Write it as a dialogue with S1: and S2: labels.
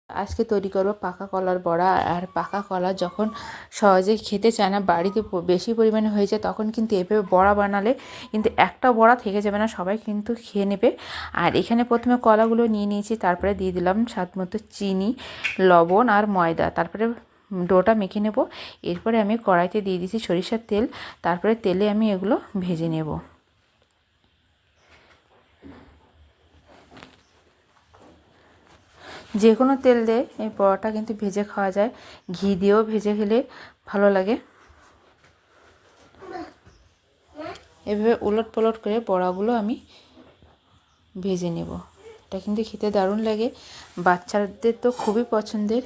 S1: আজকে তৈরি করব পাকা কলার বড়া। আর পাকা কলা যখন সহজে খেতে চায় না, বাড়িতে বেশি পরিমাণে হয়ে যায়, তখন কিন্তু এভাবে বড়া বানালে কিন্তু একটা বড়া থেকে যাবে না, সবাই কিন্তু খেয়ে নেবে। আর এখানে প্রথমে কলাগুলো নিয়ে নিয়েছি, তারপরে দিয়ে দিলাম স্বাদ মতো চিনি, লবণ আর ময়দা, তারপরে ডোটা মেখে নেব। এরপরে আমি কড়াইতে দিয়ে দিয়েছি সরিষার তেল, তারপরে তেলে আমি এগুলো ভেজে নেব। যে কোনো তেল দিয়ে এই বড়াটা কিন্তু ভেজে খাওয়া যায়, ঘি দিয়েও ভেজে খেলে ভালো লাগে। এভাবে উলট পালট করে বড়াগুলো আমি ভেজে নেব। এটা কিন্তু খেতে দারুণ লাগে, বাচ্চাদের তো খুবই পছন্দের।